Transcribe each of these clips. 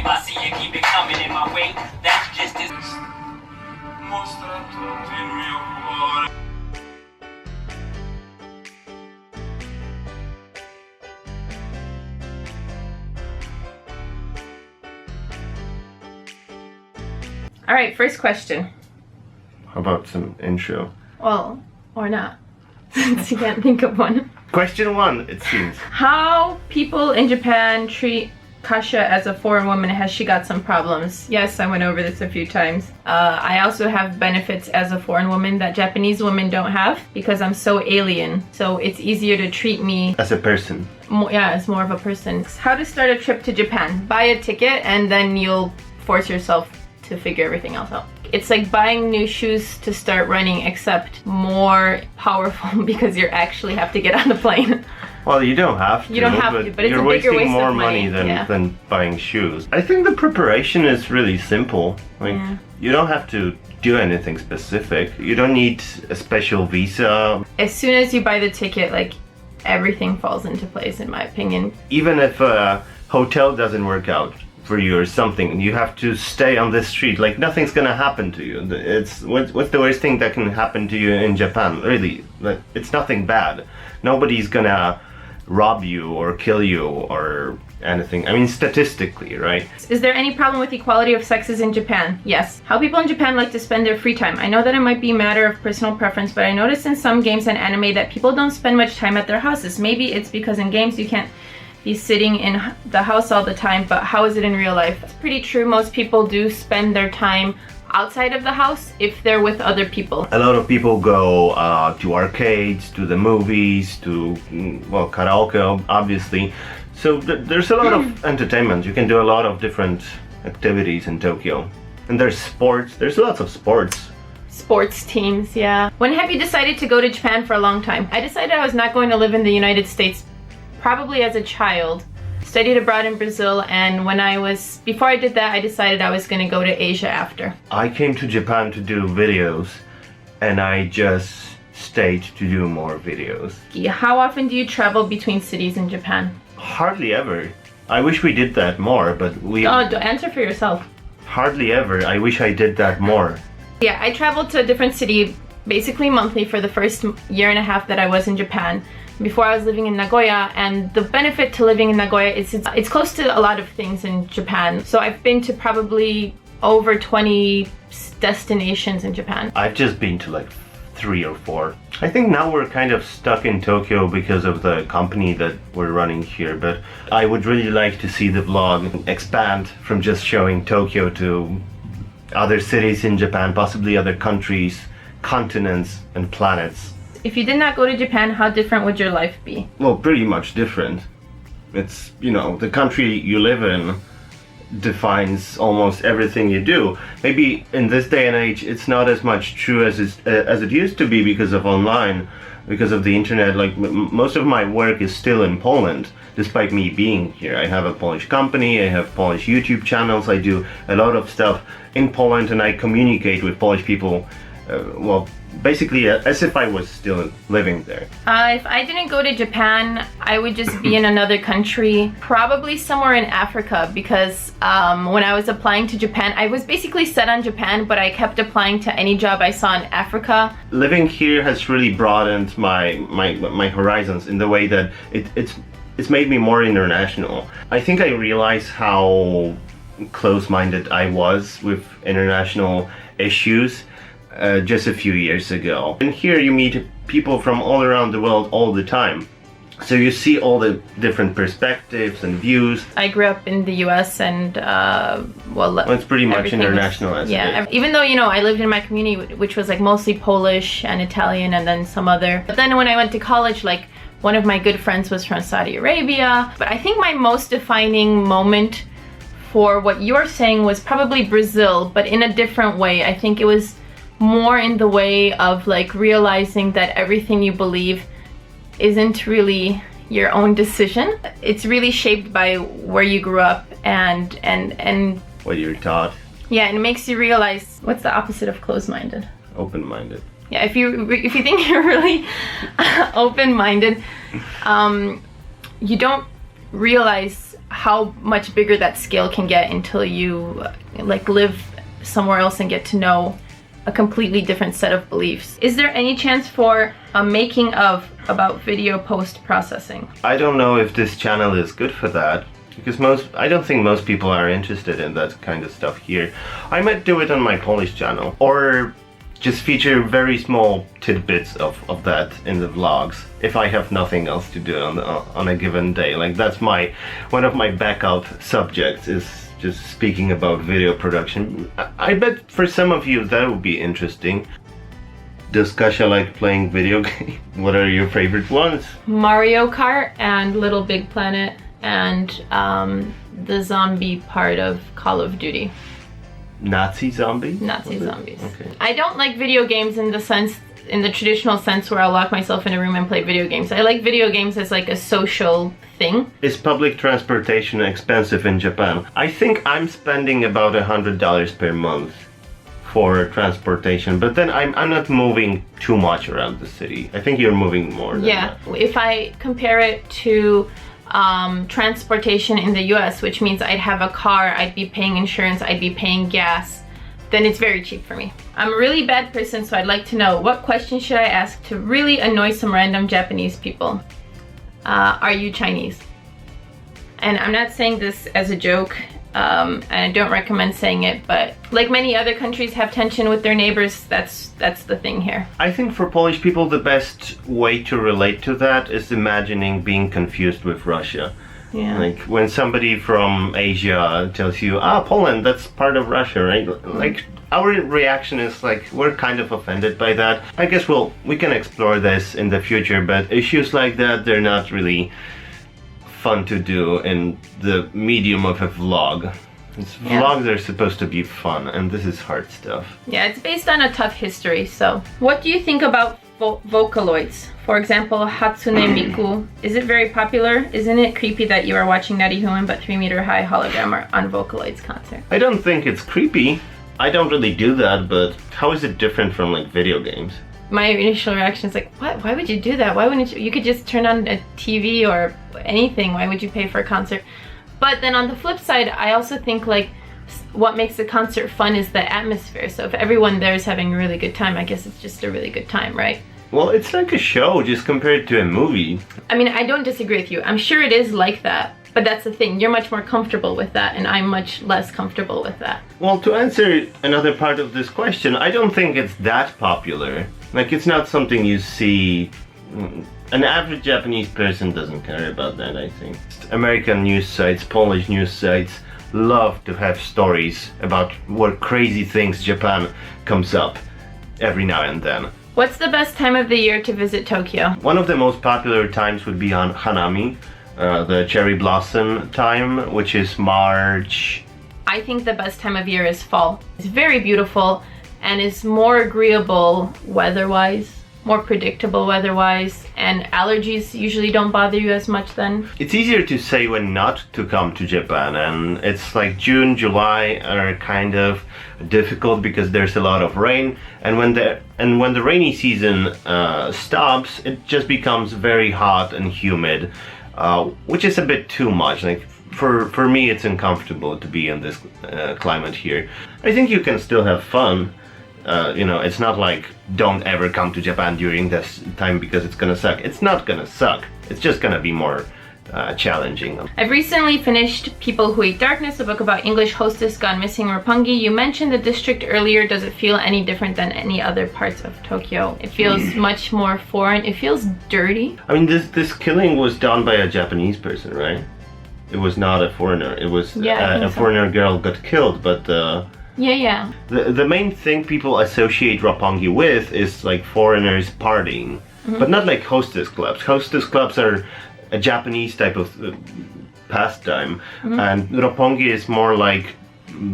I see you keep it coming in my way. That's just as All right, first question. How about some intro? Well, or not, since you can't think of one. Question 1, it seems. How people in Japan treat Kasha as a foreign woman. Has she got some problems? Yes, I went over this a few times. I also have benefits as a foreign woman that Japanese women don't have because I'm so alien. So it's easier to treat me As a person. yeah, as more of a person. How to start a trip to Japan. Buy a ticket and then you'll force yourself to figure everything else out. It's like buying new shoes to start running, except more powerful because you actually have to get on the plane. Well, you don't have to. You don't have to, but it's you're a bigger wasting waste more of money than buying shoes. I think the preparation is really simple. Like, you don't have to do anything specific. You don't need a special visa. As soon as you buy the ticket, like, everything falls into place, in my opinion. Even if a hotel doesn't work out for you or something, you have to stay on this street. Like, nothing's gonna happen to you. It's what's the worst thing that can happen to you in Japan? Really, like, it's nothing bad. Nobody's gonna rob you or kill you or anything. I mean, statistically, right? Is there any problem with equality of sexes in Japan? Yes. How people in Japan like to spend their free time. I know that it might be a matter of personal preference, but I noticed in some games and anime that people don't spend much time at their houses. Maybe it's because in games you can't be sitting in the house all the time, but how is it in real life? It's pretty true. Most people do spend their time outside of the house if they're with other people. A lot of people go to arcades, to the movies, to, well, karaoke, obviously. So there's a lot of entertainment. You can do a lot of different activities in Tokyo. And there's sports. There's lots of sports. Sports teams, yeah. When have you decided to go to Japan for a long time? I decided I was not going to live in the United States probably as a child. Studied abroad in Brazil, and before I did that, I decided I was going to go to Asia after. I came to Japan to do videos, and I just stayed to do more videos. How often do you travel between cities in Japan? Hardly ever. I wish we did that more, but we... Oh, answer for yourself. Hardly ever. I wish I did that more. Yeah, I traveled to a different city basically monthly for the first year and a half that I was in Japan. Before I was living in Nagoya, and the benefit to living in Nagoya is it's close to a lot of things in Japan. So I've been to probably over 20 destinations in Japan. I've just been to like 3 or 4. I think now we're kind of stuck in Tokyo because of the company that we're running here, but I would really like to see the vlog expand from just showing Tokyo to other cities in Japan, possibly other countries, continents, and planets. If you did not go to Japan, how different would your life be? Well, pretty much different. It's, you know, the country you live in defines almost everything you do. Maybe in this day and age it's not as much true as it used to be because of online, because of the internet. Like, most of my work is still in Poland, despite me being here. I have a Polish company, I have Polish YouTube channels, I do a lot of stuff in Poland, and I communicate with Polish people, well, basically as if I was still living there. If I didn't go to Japan, I would just be in another country, probably somewhere in Africa, because when I was applying to Japan, I was basically set on Japan, but I kept applying to any job I saw in Africa. Living here has really broadened my horizons in the way that it's made me more international. I think I realized how close-minded I was with international issues just a few years ago. And here you meet people from all around the world all the time. So you see all the different perspectives and views. I grew up in the US, and well, it's pretty much international as it is. Even though, you know, I lived in my community, which was like mostly Polish and Italian and then some other. But then when I went to college, like, one of my good friends was from Saudi Arabia. But I think my most defining moment for what you're saying was probably Brazil, but in a different way. I think it was more in the way of like realizing that everything you believe isn't really your own decision. It's really shaped by where you grew up and what you're taught. Yeah, and it makes you realize what's the opposite of closed-minded? Open-minded. Yeah, if you think you're really open-minded, you don't realize how much bigger that scale can get until you like live somewhere else and get to know a completely different set of beliefs. Is there any chance for a making of about video post-processing? I don't know if this channel is good for that, because I don't think most people are interested in that kind of stuff here. I might do it on my Polish channel, or just feature very small tidbits of that in the vlogs if I have nothing else to do on a given day. Like that's one of my backup subjects is just speaking about video production. I bet for some of you that would be interesting. Does Kasia like playing video games? What are your favorite ones? Mario Kart and Little Big Planet and the zombie part of Call of Duty. Nazi zombies? Nazi zombies. Okay. I don't like video games in the traditional sense where I'll lock myself in a room and play video games. I like video games as like a social thing. Is public transportation expensive in Japan? I think I'm spending about $100 per month for transportation, but then I'm not moving too much around the city. I think you're moving more than that. If I compare it to transportation in the US, which means I'd have a car, I'd be paying insurance, I'd be paying gas, then it's very cheap for me. I'm a really bad person, so I'd like to know, what question should I ask to really annoy some random Japanese people? Are you Chinese? And I'm not saying this as a joke, and I don't recommend saying it, but like many other countries have tension with their neighbors, that's the thing here. I think for Polish people the best way to relate to that is imagining being confused with Russia. Yeah. Like when somebody from Asia tells you, Poland, that's part of Russia, right? Like our reaction is like, we're kind of offended by that. I guess we can explore this in the future, but issues like that, they're not really fun to do in the medium of a vlog. Vlogs are supposed to be fun, and this is hard stuff. Yeah, it's based on a tough history, so. What do you think about Vocaloids? For example, Hatsune Miku. Is it very popular? Isn't it creepy that you are watching Nutty Human but 3-meter high hologram on Vocaloid's concert? I don't think it's creepy. I don't really do that, but how is it different from like video games? My initial reaction is like, what? Why would you do that? Why wouldn't you? You could just turn on a TV or anything. Why would you pay for a concert? But then on the flip side, I also think like what makes the concert fun is the atmosphere. So if everyone there is having a really good time, I guess it's just a really good time, right? Well, it's like a show just compared to a movie. I mean, I don't disagree with you. I'm sure it is like that. But that's the thing, you're much more comfortable with that, and I'm much less comfortable with that. Well, to answer another part of this question, I don't think it's that popular. Like, it's not something you see. An average Japanese person doesn't care about that, I think. American news sites, Polish news sites love to have stories about what crazy things Japan comes up every now and then. What's the best time of the year to visit Tokyo? One of the most popular times would be on Hanami, the cherry blossom time, which is March. I think the best time of year is fall. It's very beautiful and is more agreeable weather-wise, more predictable weather-wise, and allergies usually don't bother you as much then. It's easier to say when not to come to Japan, and it's like June, July are kind of difficult because there's a lot of rain, and when the rainy season stops, it just becomes very hot and humid, which is a bit too much. Like for me, it's uncomfortable to be in this climate here. I think you can still have fun. You know, it's not like don't ever come to Japan during this time because it's gonna suck. It's not gonna suck. It's just gonna be more challenging. I've recently finished People Who Eat Darkness, a book about English hostess gone missing Roppongi. You mentioned the district earlier. Does it feel any different than any other parts of Tokyo? It feels much more foreign. It feels dirty. I mean, this killing was done by a Japanese person, right? It was not a foreigner. It was a foreigner girl got killed, but yeah. The main thing people associate Roppongi with is like foreigners partying, but not like hostess clubs. Hostess clubs are a Japanese type of pastime, and Roppongi is more like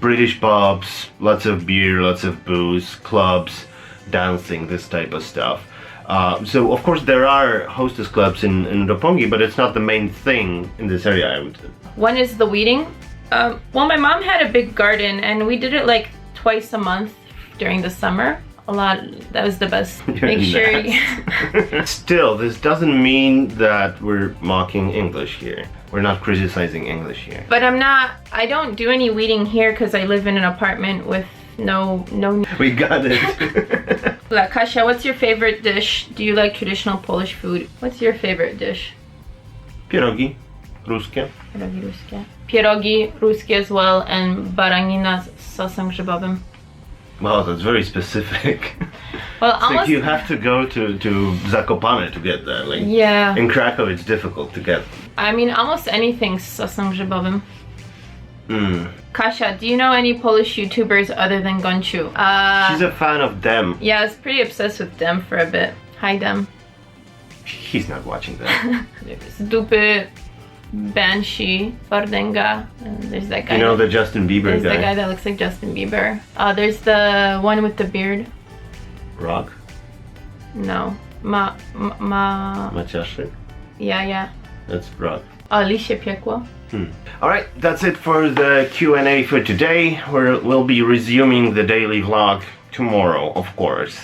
British pubs, lots of beer, lots of booze, clubs, dancing, this type of stuff. So of course there are hostess clubs in Roppongi, but it's not the main thing in this area. When is the weeding? Well, my mom had a big garden and we did it like twice a month during the summer. That was the best. Make sure Still, this doesn't mean that we're mocking English here. We're not criticizing English here. But I don't do any weeding here because I live in an apartment with no. We got it. Kasia, what's your favorite dish? Do you like traditional Polish food? What's your favorite dish? Pierogi. Ruskie. Pierogi ruskie. Pierogi ruskie as well, and baranina z sosem grzybowym. Wow, that's very specific. Well, It's almost. like you have to go to Zakopane to get that. Like, Yeah. in Krakow, it's difficult to get. I mean, almost anything z sosem grzybowym. Mm. Kasia, do you know any Polish YouTubers other than Gonciu? She's a fan of them. Yeah, I was pretty obsessed with Dem for a bit. Hi, Dem. He's not watching that. There's Dupy, Banshee, Wardenga, and there's that guy. You know the Justin Bieber There's the guy guy? that looks like Justin Bieber. There's the one with the beard. Rock? No. Maciaszek? Yeah. That's Rock. Lisie piekło. Alright, that's it for the Q&A for today. We'll be resuming the daily vlog tomorrow, of course.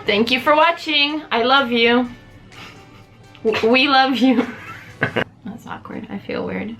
Thank you for watching. I love you. We love you. That's awkward. I feel weird.